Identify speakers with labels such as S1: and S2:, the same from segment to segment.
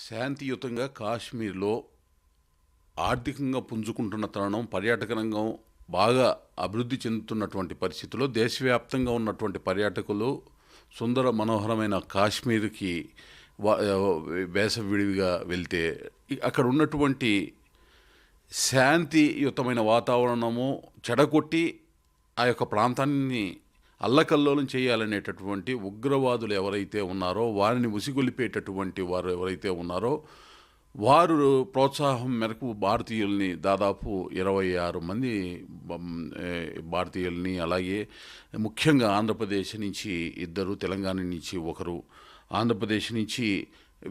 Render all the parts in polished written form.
S1: శాంతియుతంగా కాశ్మీర్లో ఆర్థికంగా పుంజుకుంటున్న తరుణం, పర్యాటక రంగం బాగా అభివృద్ధి చెందుతున్నటువంటి పరిస్థితుల్లో దేశవ్యాప్తంగా ఉన్నటువంటి పర్యాటకులు సుందర మనోహరమైన కాశ్మీర్కి వేసవి విడివిగా వెళ్తే అక్కడ ఉన్నటువంటి శాంతియుతమైన వాతావరణము చెడగొట్టి ఆ యొక్క ప్రాంతాన్ని అల్లకల్లోలం చేయాలనేటటువంటి ఉగ్రవాదులు ఎవరైతే ఉన్నారో, వారిని ఉసిగొలిపేటటువంటి వారు ఎవరైతే ఉన్నారో, వారు ప్రోత్సాహం మేరకు భారతీయుల్ని దాదాపు 26 మంది భారతీయుల్ని, అలాగే ముఖ్యంగా ఆంధ్రప్రదేశ్ నుంచి 2, తెలంగాణ నుంచి 1, ఆంధ్రప్రదేశ్ నుంచి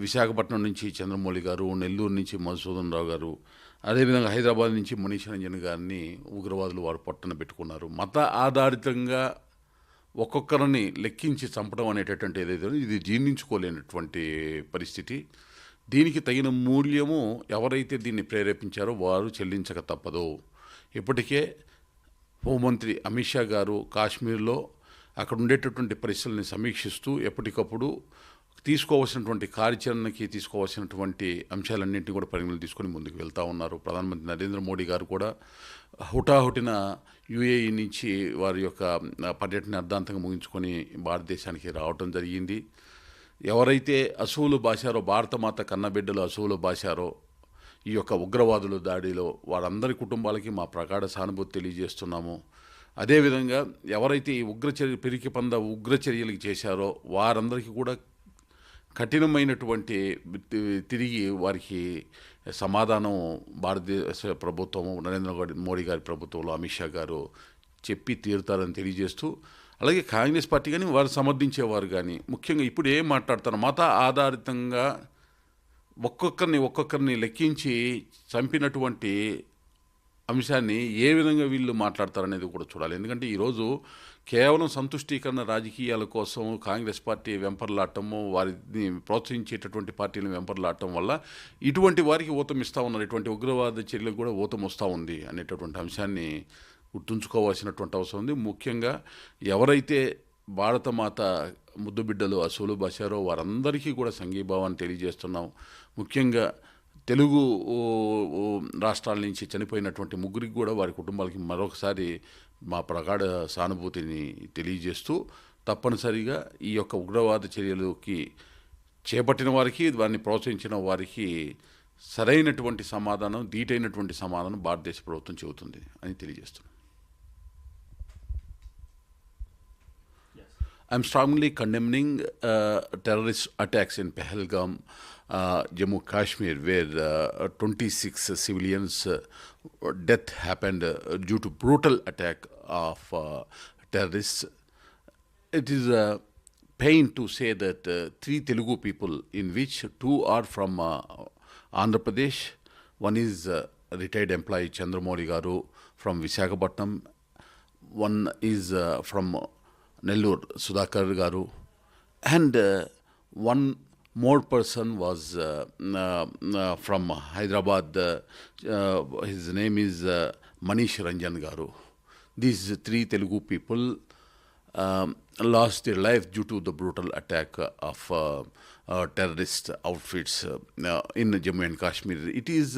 S1: విశాఖపట్నం నుంచి చంద్రమౌళి గారు, నెల్లూరు నుంచి మధుసూదన్ రావు గారు, అదేవిధంగా హైదరాబాద్ నుంచి మనీష్ రంజన్ గారిని ఉగ్రవాదులు వారు పట్టున పెట్టుకున్నారు. మత ఆధారితంగా ఒక్కొక్కరిని లెక్కించి చంపడం అనేటటువంటి ఏదైతే ఇది జీర్ణించుకోలేనటువంటి పరిస్థితి. దీనికి తగిన మూల్యము ఎవరైతే దీన్ని ప్రేరేపించారో వారు చెల్లించక తప్పదు. ఇప్పటికే హోంమంత్రి అమిత్ షా గారు కాశ్మీర్లో అక్కడ ఉండేటటువంటి పరిస్థితుల్ని సమీక్షిస్తూ ఎప్పటికప్పుడు తీసుకోవాల్సినటువంటి కార్యాచరణకి తీసుకోవాల్సినటువంటి అంశాలన్నింటినీ కూడా పరిగణలో తీసుకొని ముందుకు వెళ్తూ ఉన్నారు. ప్రధానమంత్రి నరేంద్ర మోడీ గారు కూడా హుటాహుటిన యుఏఈ నుంచి వారి యొక్క పర్యటన అర్ధాంతంగా ముగించుకొని భారతదేశానికి రావటం జరిగింది. ఎవరైతే అసువులు బాశారో, భారతమాత కన్నబిడ్డలు అసువులు బాశారో ఈ యొక్క ఉగ్రవాదుల దాడిలో వారందరి కుటుంబాలకి మా ప్రగాఢ సానుభూతి తెలియజేస్తున్నాము. అదేవిధంగా ఎవరైతే ఈ ఉగ్రచర్యలకు చేశారో వారందరికీ కూడా కఠినమైనటువంటి తిరిగి వారికి సమాధానం భారతదేశ ప్రభుత్వము, నరేంద్ర మోడీ గారి ప్రభుత్వంలో అమిత్ షా గారు చెప్పి తీరుతారని తెలియజేస్తూ, అలాగే కాంగ్రెస్ పార్టీ కానీ వారు సమర్థించేవారు కానీ ముఖ్యంగా ఇప్పుడు ఏం మాట్లాడతారు, మత ఆధారితంగా ఒక్కొక్కరిని లెక్కించి చంపినటువంటి అంశాన్ని ఏ విధంగా వీళ్ళు మాట్లాడతారనేది కూడా చూడాలి. ఎందుకంటే ఈరోజు కేవలం సంతుష్టీకరణ రాజకీయాల కోసం కాంగ్రెస్ పార్టీ వెంపర్లాటము, వారిని ప్రోత్సహించేటటువంటి పార్టీలను వెంపర్లాటం వల్ల ఇటువంటి వారికి ఊతం ఇస్తూ ఉన్నారు. ఇటువంటి ఉగ్రవాద చర్యలకు కూడా ఊతం వస్తూ ఉంది అనేటటువంటి అంశాన్ని గుర్తుంచుకోవాల్సినటువంటి అవసరం ఉంది. ముఖ్యంగా ఎవరైతే భారతమాత ముద్దుబిడ్డలు అసూలు బాశారో వారందరికీ కూడా సంఘీభావాన్ని తెలియజేస్తున్నాం. ముఖ్యంగా తెలుగు రాష్ట్రాల నుంచి చనిపోయినటువంటి ముగ్గురికి కూడా వారి కుటుంబాలకి మరొకసారి మా ప్రగాఢ సానుభూతిని తెలియజేస్తూ, తప్పనిసరిగా ఈ యొక్క ఉగ్రవాద చర్యలకి చేపట్టిన వారికి, వారిని ప్రోత్సహించిన వారికి సరైనటువంటి సమాధానం, ధీటైనటువంటి సమాధానం భారతదేశ ప్రభుత్వం చెబుతుంది అని తెలియజేస్తున్నాను. I'm strongly condemning terrorist attacks in Pahalgam, Jammu Kashmir, where 26 civilians' death happened due to brutal attack of terrorists. It is a pain to say that 3 Telugu people, in which 2 are from Andhra Pradesh, one is retired employee Chandramouli Garu from Visakhapatnam, one is from Nellore Sudhakar Garu, and one more person was from Hyderabad. His name is Manish Ranjan Garu. These 3 Telugu people lost their life due to the brutal attack of terrorist outfits in Jammu and Kashmir. It is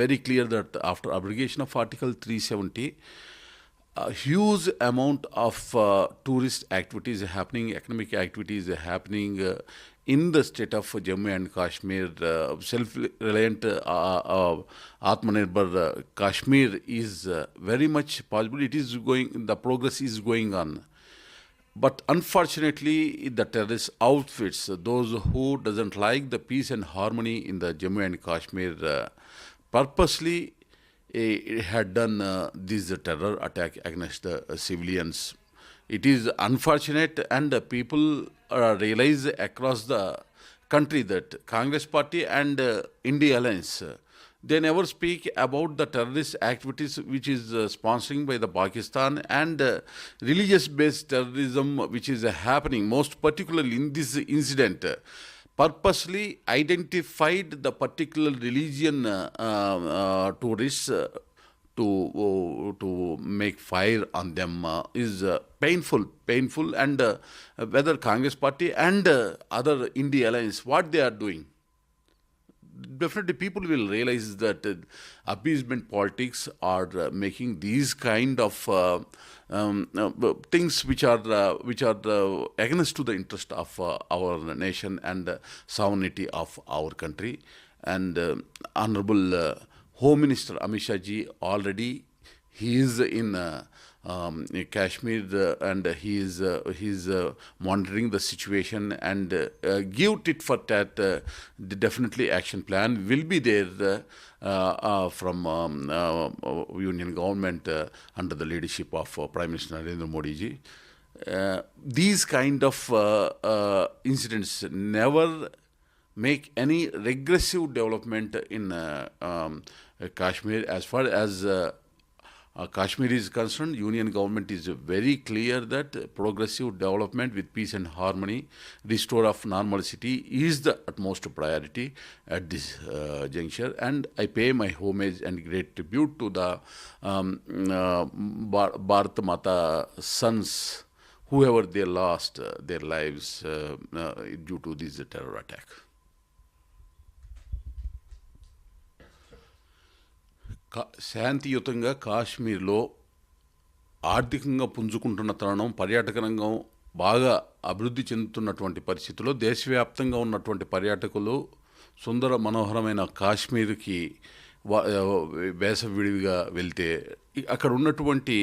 S1: very clear that after abrogation of Article 370, a huge amount of tourist activities are happening, economic activities are happening in the state of Jammu and Kashmir. Self-reliant Atmanirbhar Kashmir is very much possible. The progress is going on. But unfortunately, the terrorist outfits, those who doesn't like the peace and harmony in the Jammu and Kashmir, purposely had done this terror attack against the civilians. It is unfortunate, and people realize across the country that Congress Party and India Alliance, they never speak about the terrorist activities which is sponsoring by the Pakistan and religious-based terrorism which is happening, most particularly in this incident. Purposely identified the particular religion tourists to make fire on them is painful, and whether Congress Party and other India Alliance, what they are doing, definitely people will realize that appeasement politics are making these kind of things which are against to the interest of our nation and sovereignty of our country. And Honorable Home Minister Amit Shah ji already he is in Kashmir and he is monitoring the situation and give tit for tat. Definitely action plan will be there from Union government under the leadership of Prime Minister Narendra Modi ji. These kind of incidents never make any regressive development in Kashmir. As far as Kashmir is concerned, Union government is very clear that progressive development with peace and harmony, restore of normality is the utmost priority at this juncture. And I pay my homage and great tribute to the Bharat Mata sons, whoever they lost their lives due to this terror attack. శాంతియుతంగా కాశ్మీర్లో ఆర్థికంగా పుంజుకుంటున్న తరుణం, పర్యాటక రంగం బాగా అభివృద్ధి చెందుతున్నటువంటి పరిస్థితుల్లో దేశవ్యాప్తంగా ఉన్నటువంటి పర్యాటకులు సుందర మనోహరమైన కాశ్మీర్కి వేసవి విడివిగా వెళ్తే అక్కడ ఉన్నటువంటి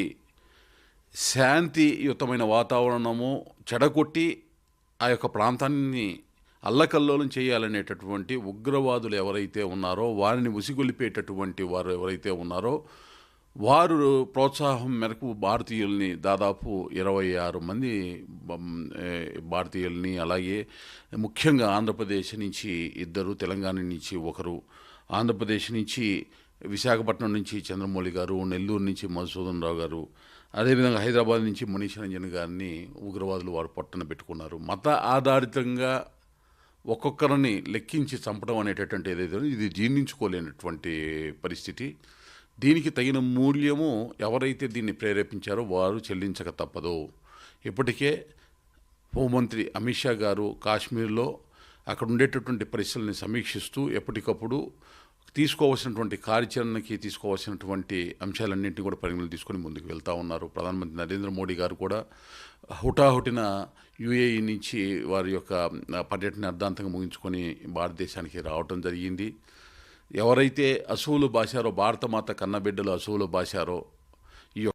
S1: శాంతియుతమైన వాతావరణము చెడగొట్టి ఆ యొక్క ప్రాంతాన్ని అల్లకల్లోలం చేయాలనేటటువంటి ఉగ్రవాదులు ఎవరైతే ఉన్నారో, వారిని ఉసిగొలిపేటటువంటి వారు ఎవరైతే ఉన్నారో, వారు ప్రోత్సాహం మేరకు భారతీయుల్ని దాదాపు 26 మంది భారతీయుల్ని, అలాగే ముఖ్యంగా ఆంధ్రప్రదేశ్ నుంచి 2, తెలంగాణ నుంచి 1, ఆంధ్రప్రదేశ్ నుంచి విశాఖపట్నం నుంచి చంద్రమౌళి గారు, నెల్లూరు నుంచి మధుసూదన్ రావు గారు, అదేవిధంగా హైదరాబాద్ నుంచి మనీష్ రంజన్ గారిని ఉగ్రవాదులు వారు పట్టున పెట్టుకున్నారు. మత ఆధారితంగా ఒక్కొక్కరిని లెక్కించి చంపడం అనేటటువంటి ఏదైతే ఇది జీర్ణించుకోలేనటువంటి పరిస్థితి. దీనికి తగిన మూల్యము ఎవరైతే దీన్ని ప్రేరేపించారో వారు చెల్లించక తప్పదు. ఇప్పటికే హోంమంత్రి అమిత్ షా గారు కాశ్మీర్లో అక్కడ ఉండేటటువంటి పరిస్థితుల్ని సమీక్షిస్తూ ఎప్పటికప్పుడు తీసుకోవాల్సినటువంటి కార్యాచరణకి తీసుకోవాల్సినటువంటి అంశాలన్నింటినీ కూడా పరిగణలో తీసుకొని ముందుకు వెళ్తూ ఉన్నారు. ప్రధానమంత్రి నరేంద్ర మోడీ గారు కూడా హుటాహుటిన యుఏఈ నుంచి వారి యొక్క పర్యటన అర్ధాంతంగా ముగించుకొని భారతదేశానికి రావటం జరిగింది. ఎవరైతే అసూలు బాశారో, భారతమాత కన్నబిడ్డలు అసూలు బాశారో